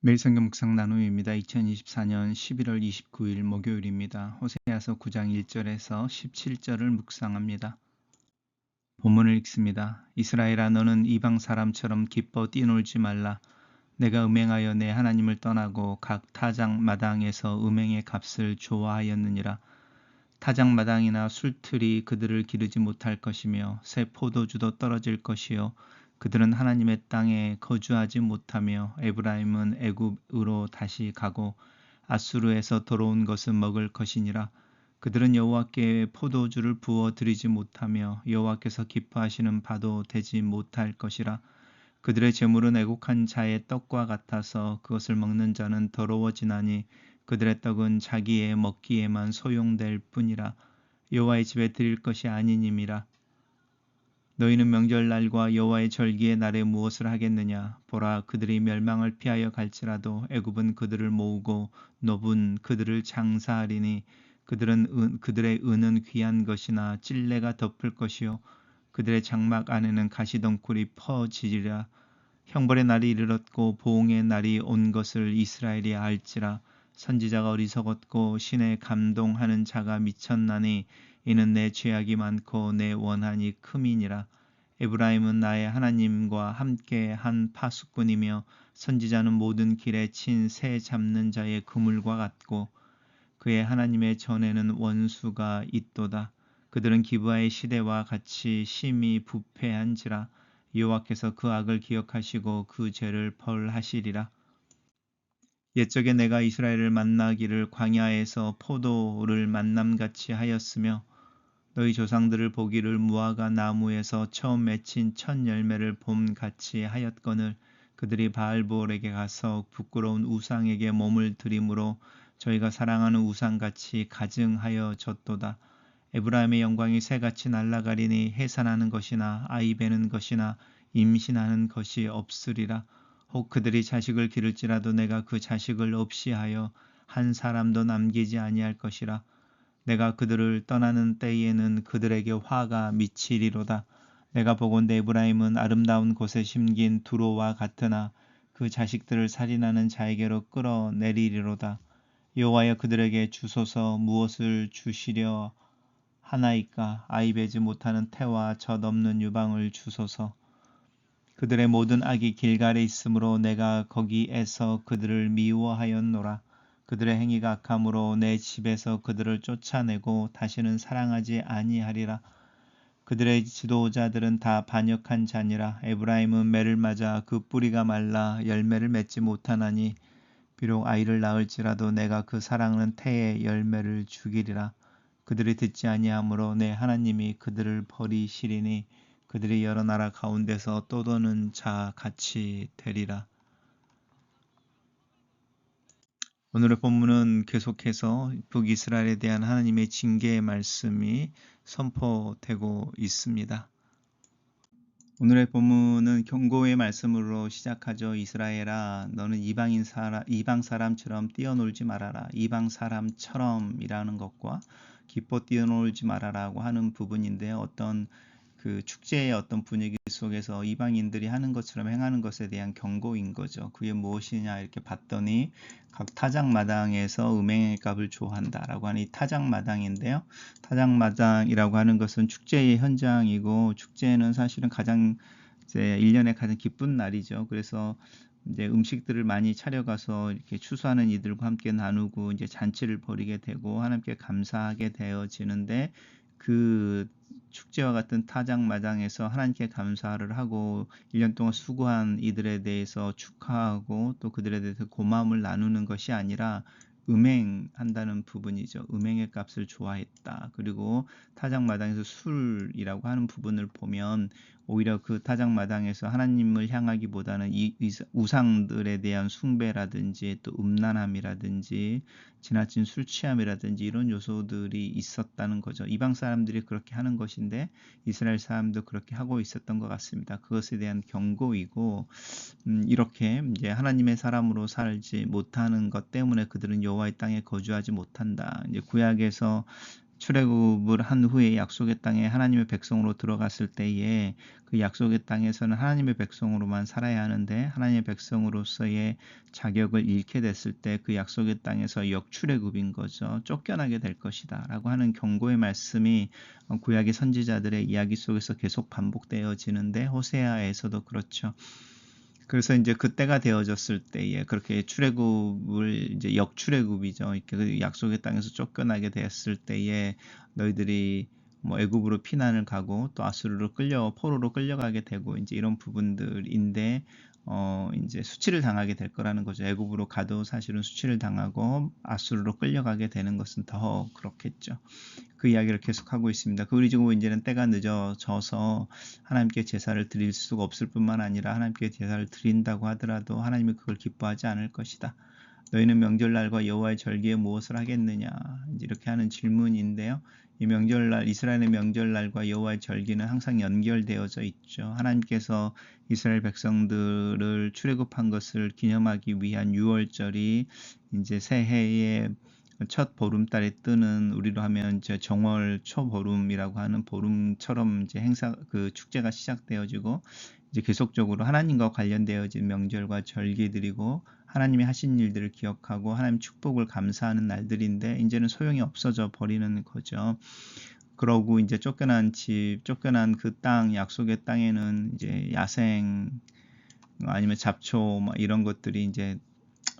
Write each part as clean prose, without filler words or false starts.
매일 성경 묵상 나눔입니다. 2024년 11월 29일 목요일입니다. 호세아서 9장 1절에서 17절을 묵상합니다. 본문을 읽습니다. 이스라엘아, 너는 이방 사람처럼 기뻐 뛰놀지 말라. 내가 음행하여 내 하나님을 떠나고 각 타작 마당에서 음행의 값을 좋아하였느니라. 타작 마당이나 술틀이 그들을 기르지 못할 것이며 새 포도주도 떨어질 것이요 그들은 하나님의 땅에 거주하지 못하며 에브라임은 애굽으로 다시 가고 아수르에서 돌아온 것은 먹을 것이니라. 그들은 여호와께 포도주를 부어 드리지 못하며 여호와께서 기뻐하시는 바도 되지 못할 것이라. 그들의 재물은 애곡한 자의 떡과 같아서 그것을 먹는 자는 더러워지나니 그들의 떡은 자기의 먹기에만 소용될 뿐이라. 여호와의 집에 드릴 것이 아니님이라. 너희는 명절날과 여호와의 절기의 날에 무엇을 하겠느냐? 보라, 그들이 멸망을 피하여 갈지라도 애굽은 그들을 모으고 노분 그들을 장사하리니 그들의 은은 귀한 것이나 찔레가 덮을 것이요 그들의 장막 안에는 가시덩굴이 퍼지리라. 형벌의 날이 이르렀고 보응의 날이 온 것을 이스라엘이 알지라. 선지자가 어리석었고 신에 감동하는 자가 미쳤나니 이는 내 죄악이 많고 내 원한이 큼이니라. 에브라임은 나의 하나님과 함께 한 파수꾼이며 선지자는 모든 길에 친 새 잡는 자의 그물과 같고 그의 하나님의 전에는 원수가 있도다. 그들은 기브아의 시대와 같이 심히 부패한지라. 여호와께서 그 악을 기억하시고 그 죄를 벌하시리라. 옛적에 내가 이스라엘을 만나기를 광야에서 포도를 만남같이 하였으며 너희 조상들을 보기를 무화과 나무에서 처음 맺힌 첫 열매를 봄같이 하였거늘 그들이 바알보올에게 가서 부끄러운 우상에게 몸을 들임으로 저희가 사랑하는 우상같이 가증하여 졌도다. 에브라임의 영광이 새같이 날아가리니 해산하는 것이나 아이 베는 것이나 임신하는 것이 없으리라. 혹 그들이 자식을 기를지라도 내가 그 자식을 없이 하여 한 사람도 남기지 아니할 것이라. 내가 그들을 떠나는 때에는 그들에게 화가 미치리로다. 내가 보건대 에브라임은 아름다운 곳에 심긴 두로와 같으나 그 자식들을 살인하는 자에게로 끌어내리리로다. 여호와여, 그들에게 주소서. 무엇을 주시려 하나이까? 아이 베지 못하는 태와 젖 없는 유방을 주소서. 그들의 모든 악이 길갈에 있으므로 내가 거기에서 그들을 미워하였노라. 그들의 행위가 악함으로 내 집에서 그들을 쫓아내고 다시는 사랑하지 아니하리라. 그들의 지도자들은 다 반역한 자니라. 에브라임은 매를 맞아 그 뿌리가 말라 열매를 맺지 못하나니 비록 아이를 낳을지라도 내가 그 사랑하는 태의 열매를 죽이리라. 그들이 듣지 아니하므로 내 하나님이 그들을 버리시리니 그들이 여러 나라 가운데서 떠도는 자 같이 되리라. 오늘의 본문은 계속해서 북이스라엘에 대한 하나님의 징계의 말씀이 선포되고 있습니다. 오늘의 본문은 경고의 말씀으로 시작하죠. 이스라엘아, 너는 이방 사람처럼 뛰어놀지 말아라. 이방 사람처럼이라는 것과 기뻐 뛰어놀지 말아라고 하는 부분인데요. 어떤 그 축제의 어떤 분위기 속에서 이방인들이 하는 것처럼 행하는 것에 대한 경고인 거죠. 그게 무엇이냐 이렇게 봤더니 각 타작마당에서 음행의 값을 좋아한다라고 하는 이 타작마당인데요. 타작마당이라고 하는 것은 축제의 현장이고 축제는 사실은 가장 이제 1년에 가장 기쁜 날이죠. 그래서 이제 음식들을 많이 차려가서 이렇게 추수하는 이들과 함께 나누고 이제 잔치를 벌이게 되고 하나님께 감사하게 되어지는데 그 축제와 같은 타작마당에서 하나님께 감사를 하고 1년 동안 수고한 이들에 대해서 축하하고 또 그들에 대해서 고마움을 나누는 것이 아니라 음행한다는 부분이죠. 음행의 값을 좋아했다. 그리고 타작마당에서 술이라고 하는 부분을 보면 오히려 그 타작마당에서 하나님을 향하기보다는 이 우상들에 대한 숭배라든지 또 음란함이라든지 지나친 술 취함이라든지 이런 요소들이 있었다는 거죠. 이방 사람들이 그렇게 하는 것인데 이스라엘 사람도 그렇게 하고 있었던 것 같습니다. 그것에 대한 경고이고 이렇게 이제 하나님의 사람으로 살지 못하는 것 때문에 그들은 여호와의 땅에 거주하지 못한다. 이제 구약에서 출애굽을 한 후에 약속의 땅에 하나님의 백성으로 들어갔을 때에 그 약속의 땅에서는 하나님의 백성으로만 살아야 하는데 하나님의 백성으로서의 자격을 잃게 됐을 때 그 약속의 땅에서 역출애굽인 거죠. 쫓겨나게 될 것이다 라고 하는 경고의 말씀이 구약의 선지자들의 이야기 속에서 계속 반복되어지는데 호세아에서도 그렇죠. 그래서 이제 그때가 되어졌을 때에 그렇게 출애굽을 이제 역출애굽이죠. 이렇게 그 약속의 땅에서 쫓겨나게 되었을 때에 너희들이 뭐 애굽으로 피난을 가고 또 아수르로 포로로 끌려가게 되고 이제 이런 부분들인데 이제 수치를 당하게 될 거라는 거죠. 애굽으로 가도 사실은 수치를 당하고 아수르로 끌려가게 되는 것은 더 그렇겠죠. 그 이야기를 계속하고 있습니다. 그리고 이제는 때가 늦어져서 하나님께 제사를 드릴 수가 없을 뿐만 아니라 하나님께 제사를 드린다고 하더라도 하나님이 그걸 기뻐하지 않을 것이다. 너희는 명절날과 여호와의 절기에 무엇을 하겠느냐? 이렇게 하는 질문인데요. 이 명절날, 이스라엘의 명절날과 여호와의 절기는 항상 연결되어져 있죠. 하나님께서 이스라엘 백성들을 출애굽한 것을 기념하기 위한 유월절이 이제 새해의 첫 보름달에 뜨는 우리로 하면 이제 정월 초보름이라고 하는 보름처럼 이제 그 축제가 시작되어지고 이제 계속적으로 하나님과 관련되어진 명절과 절기들이고 하나님이 하신 일들을 기억하고 하나님 축복을 감사하는 날들인데 이제는 소용이 없어져 버리는 거죠. 그러고 이제 쫓겨난 그 땅, 약속의 땅에는 이제 야생 아니면 잡초 이런 것들이 이제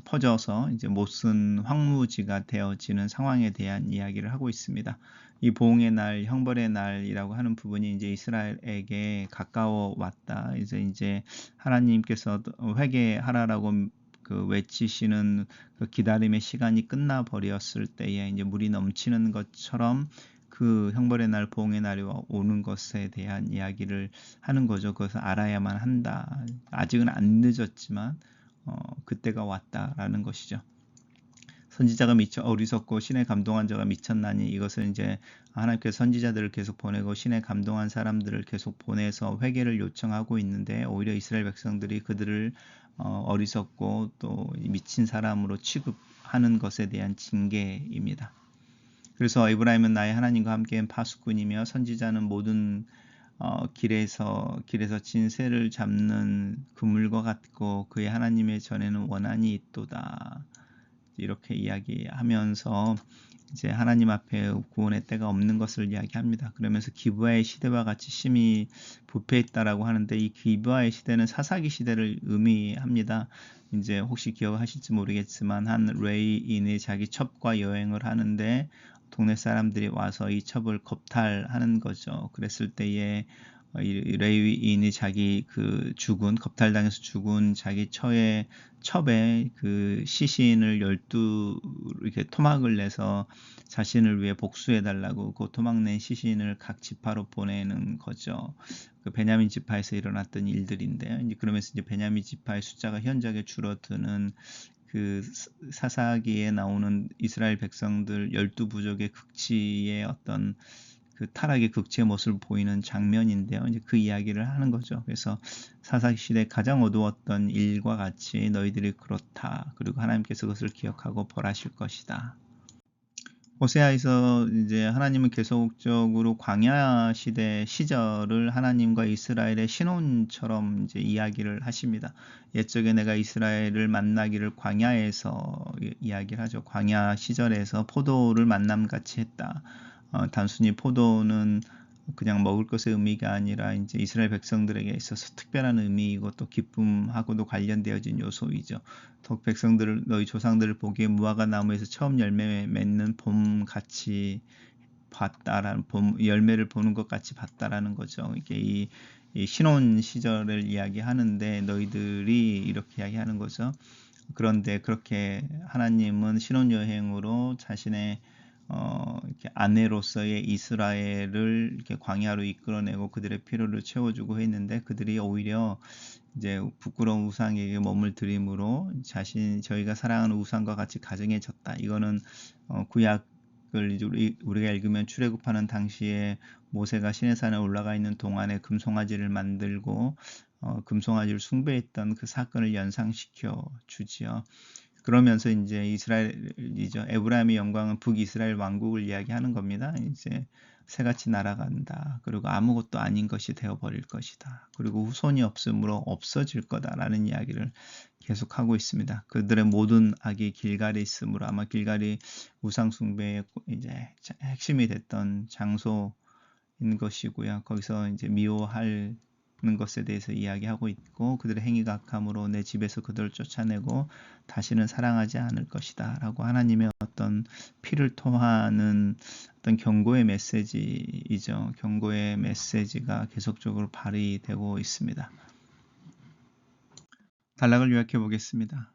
퍼져서 이제 못쓴 황무지가 되어지는 상황에 대한 이야기를 하고 있습니다. 이 보응의 날, 형벌의 날이라고 하는 부분이 이제 이스라엘에게 가까워 왔다. 이제 하나님께서 회개하라라고 그 외치시는 그 기다림의 시간이 끝나 버렸을 때에 이제 물이 넘치는 것처럼 그 형벌의 날, 보응의 날이 오는 것에 대한 이야기를 하는 거죠. 그것을 알아야만 한다. 아직은 안 늦었지만 그때가 왔다라는 것이죠. 선지자가 미쳐 어리석고 신에 감동한 자가 미쳤나니 이것은 이제 하나님께서 선지자들을 계속 보내고 신에 감동한 사람들을 계속 보내서 회개를 요청하고 있는데 오히려 이스라엘 백성들이 그들을 어리석고 또 미친 사람으로 취급하는 것에 대한 징계입니다. 그래서 에브라임은 나의 하나님과 함께한 파수꾼이며 선지자는 모든 길에서 진 새를 잡는 그물과 같고 그의 하나님의 전에는 원한이 있도다. 이렇게 이야기하면서 이제 하나님 앞에 구원의 때가 없는 것을 이야기합니다. 그러면서 기브아의 시대와 같이 심히 부패했다라고 하는데 이 기브아의 시대는 사사기 시대를 의미합니다. 이제 혹시 기억하실지 모르겠지만 한 레이인이 자기 첩과 여행을 하는데 동네 사람들이 와서 이 첩을 겁탈하는 거죠. 그랬을 때에 레위인이 자기 겁탈당해서 죽은 자기 첩에 그 시신을 12 이렇게 토막을 내서 자신을 위해 복수해 달라고 그 토막 낸 시신을 각 지파로 보내는 거죠. 그 베냐민 지파에서 일어났던 일들인데 이제 그러면서 이제 베냐민 지파의 숫자가 현저하게 줄어드는 그 사사기에 나오는 이스라엘 백성들 12부족의 극치의 어떤 그 타락의 극치의 모습을 보이는 장면인데요. 이제 그 이야기를 하는 거죠. 그래서 사사기 시대 가장 어두웠던 일과 같이 너희들이 그렇다. 그리고 하나님께서 그것을 기억하고 벌하실 것이다. 호세아에서 이제 하나님은 계속적으로 광야 시절을 하나님과 이스라엘의 신혼처럼 이제 이야기를 하십니다. 옛적에 내가 이스라엘을 만나기를 광야에서 이야기를 하죠. 광야 시절에서 포도를 만남같이 했다. 단순히 포도는 그냥 먹을 것의 의미가 아니라 이제 이스라엘 백성들에게 있어서 특별한 의미이고 또 기쁨하고도 관련되어진 요소이죠. 더 백성들을 너희 조상들을 보기에 무화과 나무에서 처음 열매 맺는 봄 같이 봤다라는 봄 열매를 보는 것 같이 봤다라는 거죠. 이게 이 신혼 시절을 이야기하는데 너희들이 이렇게 이야기하는 거죠. 그런데 그렇게 하나님은 신혼여행으로 자신의 이렇게 아내로서의 이스라엘을 이렇게 광야로 이끌어내고 그들의 필요를 채워주고 했는데 그들이 오히려 이제 부끄러운 우상에게 몸을 들임으로 저희가 사랑하는 우상과 같이 가증해졌다. 이거는 구약을 우리가 읽으면 출애굽하는 당시에 모세가 시내산에 올라가 있는 동안에 금송아지를 만들고 금송아지를 숭배했던 그 사건을 연상시켜 주지요. 그러면서 이제 이스라엘이죠. 에브라임의 영광은 북이스라엘 왕국을 이야기하는 겁니다. 이제 새같이 날아간다. 그리고 아무것도 아닌 것이 되어버릴 것이다. 그리고 후손이 없으므로 없어질 거다라는 이야기를 계속하고 있습니다. 그들의 모든 악이 길갈에 있으므로 아마 길갈이 우상숭배의 이제 핵심이 됐던 장소인 것이고요. 거기서 이제 미워할 것에 대해서 이야기하고 있고, 그들의 행위가 악함으로 내 집에서 그들을 쫓아내고 다시는 사랑하지 않을 것이다 라고 하나님의 어떤 피를 토하는 어떤 경고의 메시지이죠. 경고의 메시지가 계속적으로 발휘되고 있습니다. 단락을 요약해 보겠습니다.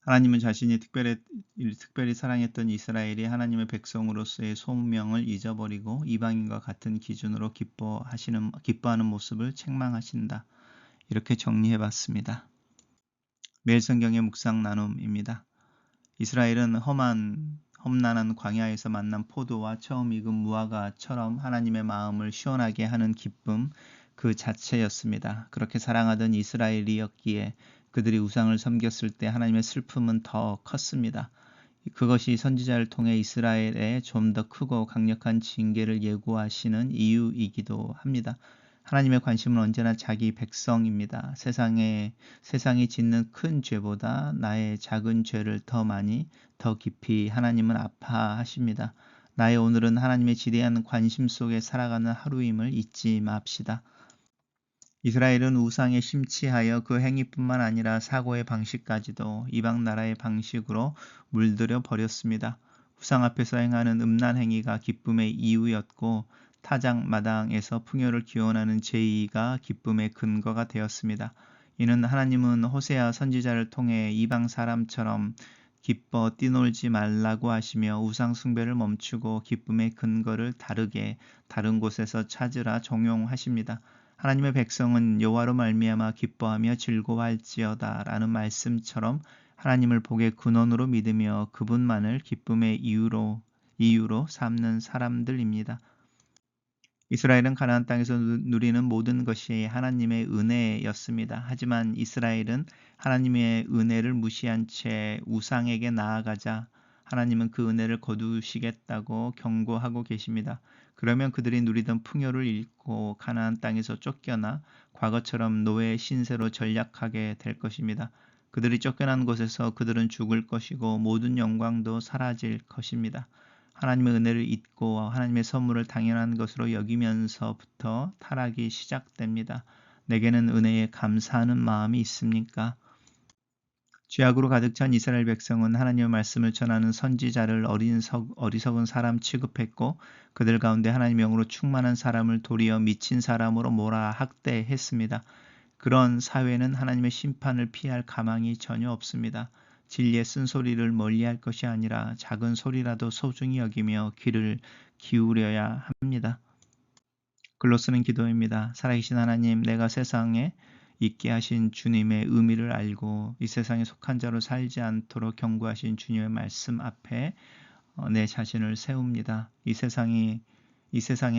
하나님은 자신이 특별히 사랑했던 이스라엘이 하나님의 백성으로서의 소명을 잊어버리고 이방인과 같은 기준으로 기뻐하는 모습을 책망하신다. 이렇게 정리해 봤습니다. 매일 성경의 묵상 나눔입니다. 이스라엘은 험난한 광야에서 만난 포도와 처음 익은 무화과처럼 하나님의 마음을 시원하게 하는 기쁨 그 자체였습니다. 그렇게 사랑하던 이스라엘이었기에 그들이 우상을 섬겼을 때 하나님의 슬픔은 더 컸습니다. 그것이 선지자를 통해 이스라엘에 좀 더 크고 강력한 징계를 예고하시는 이유이기도 합니다. 하나님의 관심은 언제나 자기 백성입니다. 세상이 짓는 큰 죄보다 나의 작은 죄를 더 깊이 하나님은 아파하십니다. 나의 오늘은 하나님의 지대한 관심 속에 살아가는 하루임을 잊지 맙시다. 이스라엘은 우상에 심취하여 그 행위뿐만 아니라 사고의 방식까지도 이방 나라의 방식으로 물들여 버렸습니다. 우상 앞에서 행하는 음란 행위가 기쁨의 이유였고, 타작마당에서 풍요를 기원하는 제의가 기쁨의 근거가 되었습니다. 이는 하나님은 호세아 선지자를 통해 이방 사람처럼 기뻐 뛰놀지 말라고 하시며 우상 숭배를 멈추고 기쁨의 근거를 다른 곳에서 찾으라 종용하십니다. 하나님의 백성은 여호와로 말미암아 기뻐하며 즐거워할지어다 라는 말씀처럼 하나님을 복의 근원으로 믿으며 그분만을 기쁨의 이유로 삼는 사람들입니다. 이스라엘은 가나안 땅에서 누리는 모든 것이 하나님의 은혜였습니다. 하지만 이스라엘은 하나님의 은혜를 무시한 채 우상에게 나아가자 하나님은 그 은혜를 거두시겠다고 경고하고 계십니다. 그러면 그들이 누리던 풍요를 잃고 가나안 땅에서 쫓겨나 과거처럼 노예의 신세로 전락하게 될 것입니다. 그들이 쫓겨난 곳에서 그들은 죽을 것이고 모든 영광도 사라질 것입니다. 하나님의 은혜를 잊고 하나님의 선물을 당연한 것으로 여기면서부터 타락이 시작됩니다. 내게는 은혜에 감사하는 마음이 있습니까? 죄악으로 가득 찬 이스라엘 백성은 하나님의 말씀을 전하는 선지자를 어리석은 사람 취급했고, 그들 가운데 하나님의 영으로 충만한 사람을 도리어 미친 사람으로 몰아 학대했습니다. 그런 사회는 하나님의 심판을 피할 가망이 전혀 없습니다. 진리의 쓴소리를 멀리할 것이 아니라 작은 소리라도 소중히 여기며 귀를 기울여야 합니다. 글로쓰는 기도입니다. 살아계신 하나님, 내가 세상에 있게 하신 주님의 의미를 알고 이 세상에 속한 자로 살지 않도록 경고하신 주님의 말씀 앞에 내 자신을 세웁니다. 이 세상에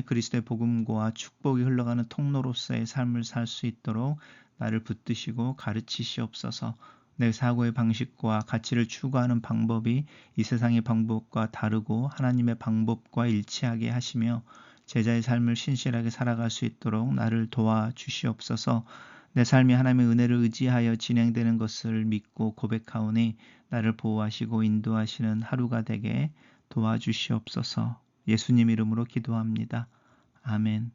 그리스도의 복음과 축복이 흘러가는 통로로서의 삶을 살 수 있도록 나를 붙드시고 가르치시옵소서. 내 사고의 방식과 가치를 추구하는 방법이 이 세상의 방법과 다르고 하나님의 방법과 일치하게 하시며 제자의 삶을 신실하게 살아갈 수 있도록 나를 도와주시옵소서. 내 삶이 하나님의 은혜를 의지하여 진행되는 것을 믿고 고백하오니 나를 보호하시고 인도하시는 하루가 되게 도와주시옵소서. 예수님 이름으로 기도합니다. 아멘.